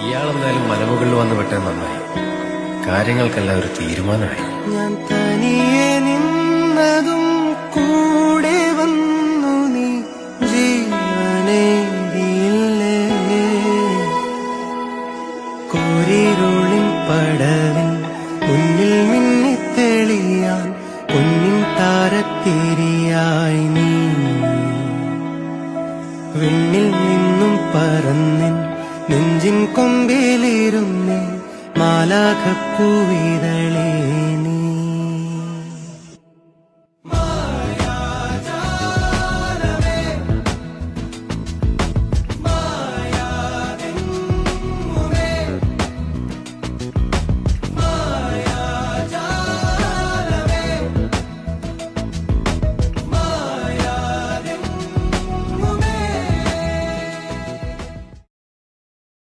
ഇയാളെന്തായാലും മലമുകളിൽ വന്ന് പെട്ടേ നന്നായി. കാര്യങ്ങൾക്കെല്ലാം ഒരു തീരുമാനമായി. ഞാൻ തനിയെ നിന്നതും കൂടെ വന്നു നീ ജീവനേരിയില്ലേ. കോരിരുളിൻ പടവിൽ മുന്നിൽ മിന്നിത്തെളിയാൻ പൊന്നിൻ താരത്തിരിയായി നീ. വിണ്ണിൽ നിന്നും പറന്നിൻ നെഞ്ചിൻ കൊമ്പിലിരുന്നേ മാലാഖപ്പൂവിതളേ നീ.